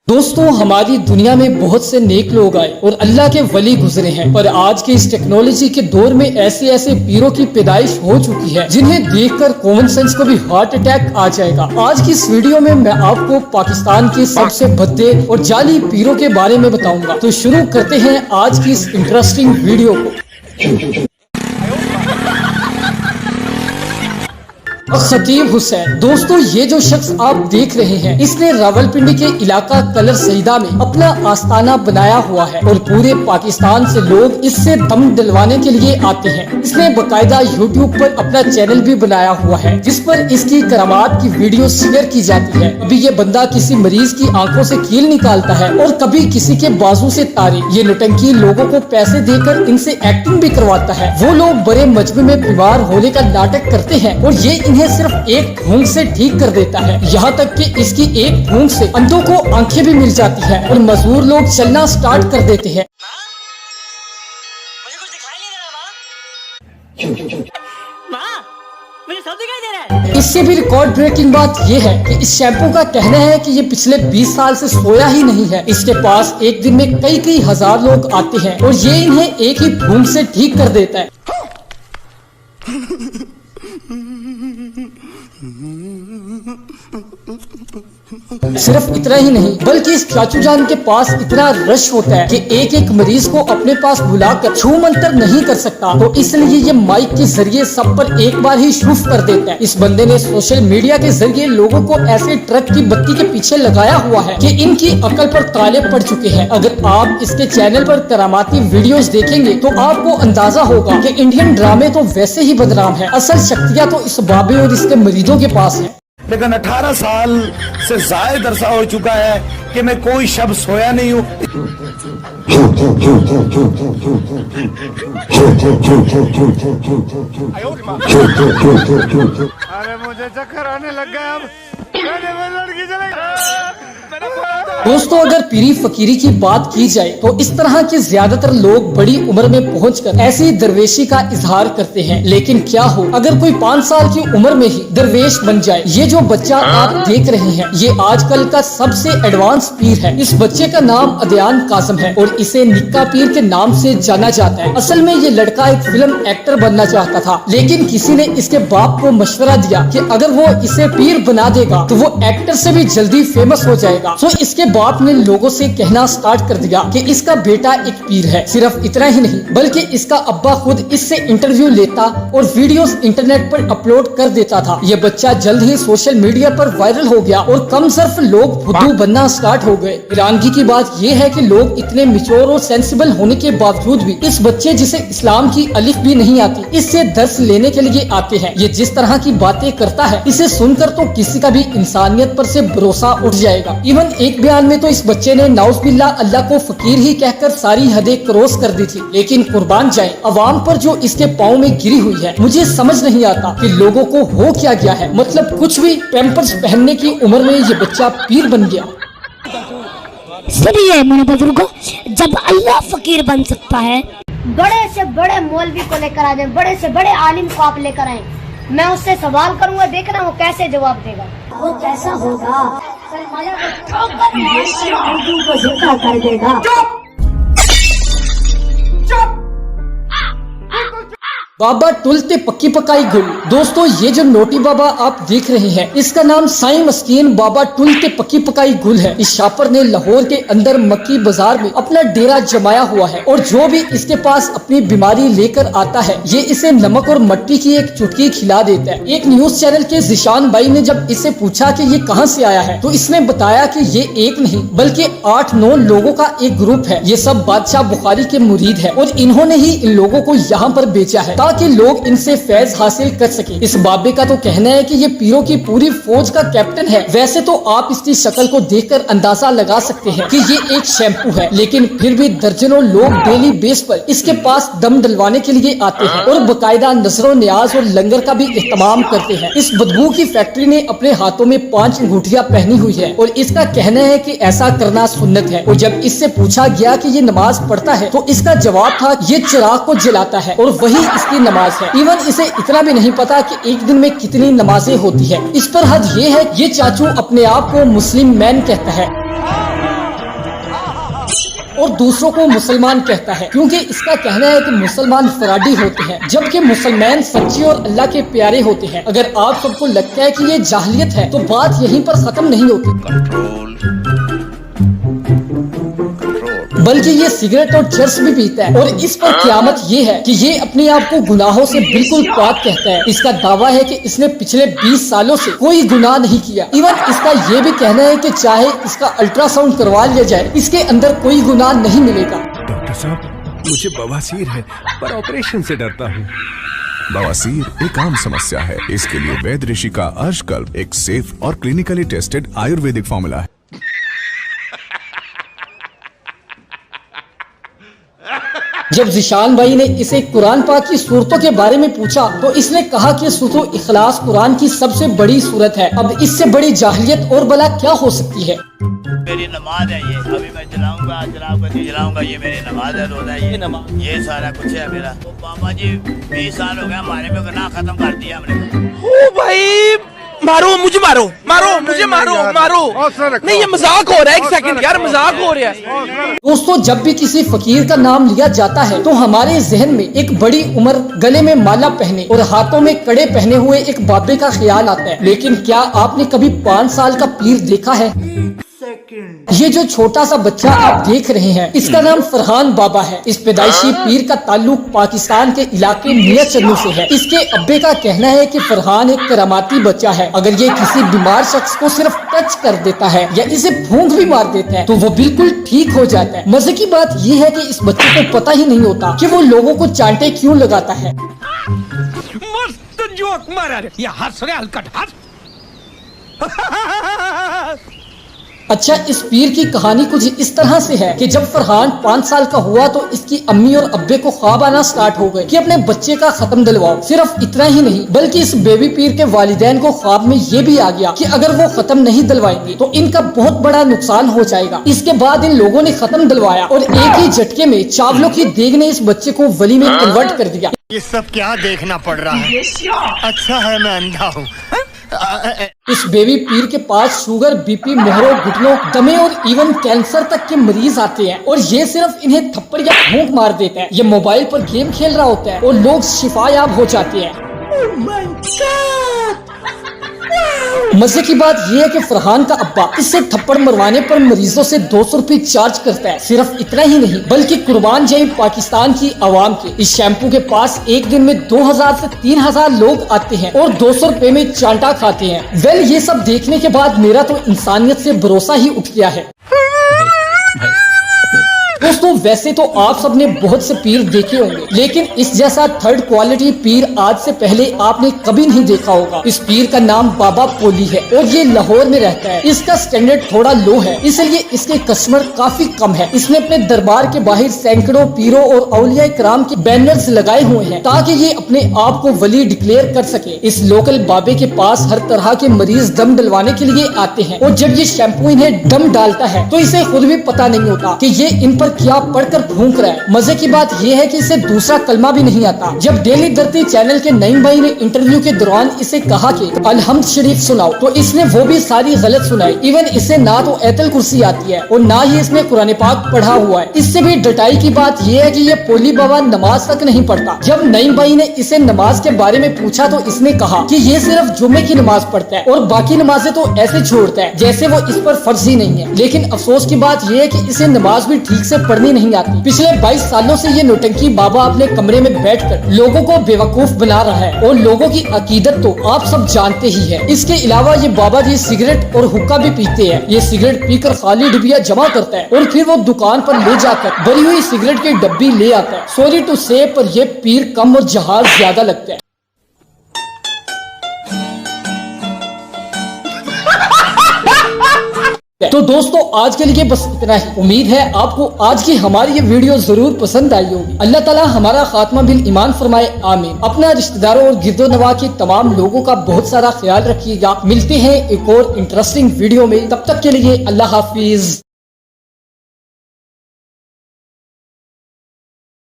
दोस्तों हमारी दुनिया में बहुत से नेक लोग आए और अल्लाह के वली गुजरे हैं, पर आज के इस टेक्नोलॉजी के दौर में ऐसे ऐसे पीरों की पैदाइश हो चुकी है जिन्हें देखकर कॉमन सेंस को भी हार्ट अटैक आ जाएगा। आज की इस वीडियो में मैं आपको पाकिस्तान के सबसे भद्दे और जाली पीरों के बारे में बताऊंगा। तो शुरू करते हैं आज की इस इंटरेस्टिंग वीडियो को। खतीब हुसैन, दोस्तों ये जो शख्स आप देख रहे हैं इसने रावलपिंडी के इलाका कलर सईदा में अपना आस्थाना बनाया हुआ है और पूरे पाकिस्तान से लोग इससे दम दिलवाने के लिए आते हैं। इसने बकायदा यूट्यूब पर अपना चैनल भी बनाया हुआ है जिस पर इसकी करामात की वीडियो शेयर की जाती है। कभी ये बंदा किसी मरीज की आंखों से कील निकालता है और कभी किसी के बाजू से तारे। ये नौटंकी लोगों को पैसे देकर इनसे एक्टिंग भी करवाता है। वो लोग बड़े मजमे में बीमार होने का नाटक करते हैं और ये इन्हें सिर्फ एक फूंक से ठीक कर देता है। यहाँ तक कि इसकी एक फूंक से अंधों को आंखें भी मिल जाती है और मजदूर लोग चलना स्टार्ट कर देते हैं। मुझे कुछ दिखाई नहीं दे रहा माँ, मुझे सब दिखाई दे रहा है। इससे भी रिकॉर्ड ब्रेकिंग बात यह है कि इस शैम्पू का कहना है कि ये पिछले 20 साल से सोया ही नहीं है। इसके पास एक दिन में कई हजार लोग आते हैं और ये इन्हें एक ही फूंक से ठीक कर देता है। सिर्फ इतना ही नहीं बल्कि इस चाचू जान के पास इतना रश होता है कि एक एक मरीज को अपने पास बुलाकर छू मंतर नहीं कर सकता, तो इसलिए ये माइक के जरिए सब पर एक बार ही शुफ कर देता है। इस बंदे ने सोशल मीडिया के जरिए लोगों को ऐसे ट्रक की बत्ती के पीछे लगाया हुआ है कि इनकी अकल पर ताले पड़ चुके हैं। अगर आप इसके चैनल पर करामाती वीडियोस देखेंगे तो आपको अंदाजा होगा कि इंडियन ड्रामे तो वैसे ही बदनाम है, असल शक्तियाँ तो इस बाबे और इसके मरीजों के पास है। लेकिन 18 साल से ज्यादा अरसा हो चुका है कि मैं कोई शब्द सोया नहीं हूँ। अरे मुझे चक्कर आने लग गया, अब लड़की दोस्तों अगर पीरी फकीरी की बात की जाए तो इस तरह के ज्यादातर लोग बड़ी उम्र में पहुंचकर ऐसी दरवेशी का इजहार करते हैं। लेकिन क्या हो अगर कोई 5 साल की उम्र में ही दरवेश बन जाए। ये जो बच्चा आप देख रहे हैं ये आजकल का सबसे एडवांस पीर है। इस बच्चे का नाम अदयान कासिम है और इसे निक्का पीर के नाम से जाना जाता है। असल में ये लड़का एक फिल्म एक्टर बनना चाहता था, लेकिन किसी ने इसके बाप को मशवरा दिया कि अगर वो इसे पीर बना देगा तो वो एक्टर से भी जल्दी फेमस हो जाएगा। तो इसके बाप ने लोगों से कहना स्टार्ट कर दिया कि इसका बेटा एक पीर है। सिर्फ इतना ही नहीं बल्कि इसका अब्बा खुद इससे इंटरव्यू लेता और वीडियोस इंटरनेट पर अपलोड कर देता था। ये बच्चा जल्द ही सोशल मीडिया पर वायरल हो गया और कम सिर्फ लोग फुद्दू बनना स्टार्ट हो गए। हैरानगी की बात ये है कि लोग इतने मिच्योर और सेंसिबल होने के बावजूद भी इस बच्चे जिसे इस्लाम की अलिफ भी नहीं आती इससे दर्स लेने के लिए आते हैं। ये जिस तरह की बातें करता है इसे सुनकर तो किसी का भी इंसानियत पर से भरोसा उठ जाएगा। इवन एक बयान में तो इस बच्चे ने नाउज़बिल्लाह अल्लाह को फकीर ही कहकर सारी हदें क्रॉस कर दी थी। लेकिन कुर्बान जाए अवाम पर जो इसके पाँव में गिरी हुई है। मुझे समझ नहीं आता कि लोगों को हो क्या गया है। मतलब कुछ भी पैम्पर्स पहनने की उम्र में ये बच्चा पीर बन गया। इसलिए मेरे बुजुर्गों, जब अल्लाह फकीर बन सकता है, बड़े से बड़े मौलवी को लेकर आ जाए, बड़े से बड़े आलिम को आप लेकर आए, मैं उससे सवाल करूंगा, देखना वो कैसे जवाब देगा। वो कैसा होगा? को जिंदा कर देगा। बाबा टुलते पक्की पकाई गुल। दोस्तों ये जो नोटी बाबा आप देख रहे हैं इसका नाम साईं मस्कीन बाबा टुलते पक्की पकाई गुल है। इस शापर ने लाहौर के अंदर मक्की बाजार में अपना डेरा जमाया हुआ है और जो भी इसके पास अपनी बीमारी लेकर आता है ये इसे नमक और मट्टी की एक चुटकी खिला देता है। एक न्यूज चैनल के जिशान भाई ने जब इसे पूछा कि ये कहां से आया है तो इसने बताया कि ये एक नहीं बल्कि 8-9 लोगों का एक ग्रुप है। ये सब बादशाह बुखारी के मुरीद है और इन्होंने ही इन लोगों को यहाँ पर बेचा है ताकि लोग इनसे फैज हासिल कर सके। इस बाबे का तो कहना है कि ये पीरों की पूरी फौज का कैप्टन है। वैसे तो आप इसकी शक्ल को देखकर अंदाजा लगा सकते हैं कि ये एक शैम्पू है, लेकिन फिर भी दर्जनों लोग डेली बेस पर इसके पास दम डलवाने के लिए आते हैं और बकायदा नजरों न्याज और लंगर का भी इस्तेमाल करते हैं। इस बदबू की फैक्ट्री ने अपने हाथों में 5 अंगूठियां पहनी हुई है और इसका कहना है कि ऐसा करना सुन्नत है। और जब इससे पूछा गया कि ये नमाज पढ़ता है तो इसका जवाब था ये चिराग को जलाता है और वही इसकी नमाज है। इवन इसे इतना भी नहीं पता कि एक दिन में कितनी नमाजें होती है। इस पर हद ये है ये चाचू अपने आप को मुस्लिम मैन कहता है। اور دوسروں کو مسلمان کہتا ہے، کیونکہ اس کا کہنا ہے کہ مسلمان فراڈی ہوتے ہیں جبکہ مسلمان سچے اور اللہ کے پیارے ہوتے ہیں۔ اگر آپ سب کو لگتا ہے کہ یہ جاہلیت ہے تو بات یہیں پر ختم نہیں ہوتی، بلکہ یہ سگریٹ اور چرس بھی پیتا ہے، اور اس پر قیامت یہ ہے کہ یہ اپنے آپ کو گناہوں سے بالکل پاک کہتا ہے۔ اس کا دعویٰ ہے کہ اس نے پچھلے 20 سالوں سے کوئی گناہ نہیں کیا۔ ایون اس کا یہ بھی کہنا ہے کہ چاہے اس کا الٹرا ساؤنڈ کروا لیا جائے، اس کے اندر کوئی گناہ نہیں ملے گا۔ ڈاکٹر صاحب، مجھے بواسیر ہے پر آپریشن سے ڈرتا ہوں۔ بواسیر ایک عام سمسیا ہے، اس کے لیے وید رشی کا ارشکلپ ایک سیف اور کلینکلی ٹیسٹڈ آیورویدک فارمولا ہے۔ جب ذیشان بھائی نے اسے قرآن پاک کی صورتوں کے بارے میں پوچھا تو اس نے کہا کہ سورۃ اخلاص قرآن کی سب سے بڑی صورت ہے۔ اب اس سے بڑی جاہلیت اور بلا کیا ہو سکتی ہے؟ میری نماز ہے یہ، ابھی میں جلاؤں گا جلاؤں گا، یہ میری نماز ہے، روزہ ہے، یہ نماز، یہ سارا کچھ ہے میرا۔ تو بابا جی 20 سال ہو گیا ہمارے میں گناہ ختم کر دیا ہم نے۔ او بھائی مارو مجھے، مارو مجھے، مارو نہیں، یہ مذاق ہو رہا ہے، ایک سیکنڈ یار، مذاق ہو رہا ہے۔ دوستو، جب بھی کسی فقیر کا نام لیا جاتا ہے تو ہمارے ذہن میں ایک بڑی عمر، گلے میں مالا پہنے اور ہاتھوں میں کڑے پہنے ہوئے ایک بابے کا خیال آتا ہے، لیکن کیا آپ نے کبھی 5 سال کا پیر دیکھا ہے؟ یہ جو چھوٹا سا بچہ آپ دیکھ رہے ہیں، اس کا نام فرحان بابا ہے۔ اس پیدائشی پیر کا تعلق پاکستان کے علاقے میاں چنو سے ہے۔ اس کے ابے کا کہنا ہے کہ فرحان ایک کراماتی بچہ ہے، اگر یہ کسی بیمار شخص کو صرف ٹچ کر دیتا ہے یا اسے پھونک بھی مار دیتا ہے تو وہ بالکل ٹھیک ہو جاتا ہے۔ مزے کی بات یہ ہے کہ اس بچے کو پتہ ہی نہیں ہوتا کہ وہ لوگوں کو چانٹے کیوں لگاتا ہے۔ مست جوک مارا رہے، یہ ہنس رہے، ہلکٹ ہنس۔ اچھا، اس پیر کی کہانی کچھ اس طرح سے ہے کہ جب فرحان 5 سال کا ہوا تو اس کی امی اور ابے کو خواب آنا سٹارٹ ہو گئے کہ اپنے بچے کا ختم دلواؤ۔ صرف اتنا ہی نہیں بلکہ اس بیبی پیر کے والدین کو خواب میں یہ بھی آ گیا کہ اگر وہ ختم نہیں دلوائیں گے تو ان کا بہت بڑا نقصان ہو جائے گا۔ اس کے بعد ان لوگوں نے ختم دلوایا اور ایک ہی جھٹکے میں چاولوں کی دیگ نے اس بچے کو ولی میں کنورٹ کر دیا۔ یہ سب کیا دیکھنا پڑ رہا ہے؟ اچھا ہے میں اندھا ہوں۔ اس بیبی پیر کے پاس شوگر، بی پی، مہروں، گھٹنوں، دمے اور ایون کینسر تک کے مریض آتے ہیں، اور یہ صرف انہیں تھپڑ یا پھونک مار دیتا ہے۔ یہ موبائل پر گیم کھیل رہا ہوتا ہے اور لوگ شفا یاب ہو جاتے ہیں۔ مزے کی بات یہ ہے کہ فرحان کا ابا اس سے تھپڑ مروانے پر مریضوں سے 200 روپے چارج کرتا ہے۔ صرف اتنا ہی نہیں بلکہ قربان جائیں پاکستان کی عوام کے، اس شیمپو کے پاس ایک دن میں 2000 سے 3000 لوگ آتے ہیں اور 200 روپے میں چانٹا کھاتے ہیں۔ یہ سب دیکھنے کے بعد میرا تو انسانیت سے بھروسہ ہی اٹھ گیا ہے۔ دوستو، ویسے تو آپ سب نے بہت سے پیر دیکھے ہوں گے، لیکن اس جیسا 3rd کوالٹی پیر آج سے پہلے آپ نے کبھی نہیں دیکھا ہوگا۔ اس پیر کا نام بابا پولی ہے اور یہ لاہور میں رہتا ہے۔ اس کا سٹینڈرڈ تھوڑا لو ہے، اس لیے اس کے کسٹمر کافی کم ہے۔ اس نے اپنے دربار کے باہر سینکڑوں پیروں اور اولیاء کرام کے بینرز لگائے ہوئے ہیں تاکہ یہ اپنے آپ کو ولی ڈکلیئر کر سکے۔ اس لوکل بابے کے پاس ہر طرح کے مریض دم ڈلوانے کے لیے آتے ہیں، اور جب یہ شیمپو انہیں دم ڈالتا ہے تو اسے خود بھی پتا نہیں ہوتا کہ یہ ان پر کیا پڑھ کر پھونک رہا ہے۔ مزے کی بات یہ ہے کہ اسے دوسرا کلمہ بھی نہیں آتا۔ جب ڈیلی درتی چینل کے نعیم بھائی نے انٹرویو کے دوران اسے کہا کہ الحمد شریف سناؤ تو اس نے وہ بھی ساری غلط سنائی۔ ایون اسے نہ تو ایت الکرسی آتی ہے اور نہ ہی اس نے قرآن پاک پڑھا ہوا ہے۔ اس سے بھی ڈٹائی کی بات یہ ہے کہ یہ پولی بابا نماز تک نہیں پڑھتا۔ جب نعیم بھائی نے اسے نماز کے بارے میں پوچھا تو اس نے کہا کہ یہ صرف جمعے کی نماز پڑھتا ہے اور باقی نمازیں تو ایسے چھوڑتا ہے جیسے وہ اس پر فرض ہی نہیں ہے۔ لیکن افسوس کی بات یہ ہے کہ اسے نماز بھی ٹھیک سے پڑھنی نہیں آتی۔ پچھلے 22 سالوں سے یہ نوٹنکی بابا اپنے کمرے میں بیٹھ کر لوگوں کو بیوقوف بنا رہا ہے، اور لوگوں کی عقیدت تو آپ سب جانتے ہی ہیں۔ اس کے علاوہ یہ بابا جی سگریٹ اور حقہ بھی پیتے ہیں۔ یہ سگریٹ پی کر خالی ڈبیا جمع کرتا ہے اور پھر وہ دکان پر لے جا کر بری ہوئی سگریٹ کی ڈبی لے آتا ہے۔ سوری ٹو سے پر یہ پیر کم اور جہاز زیادہ لگتا ہے۔ تو دوستو، آج کے لیے بس اتنا ہی۔ امید ہے آپ کو آج کی ہماری یہ ویڈیو ضرور پسند آئی ہوگی۔ اللہ تعالیٰ ہمارا خاتمہ بالایمان فرمائے، آمین۔ اپنا رشتہ داروں اور گرد و نواح کے تمام لوگوں کا بہت سارا خیال رکھیے گا۔ ملتے ہیں ایک اور انٹرسٹنگ ویڈیو میں، تب تک کے لیے اللہ حافظ۔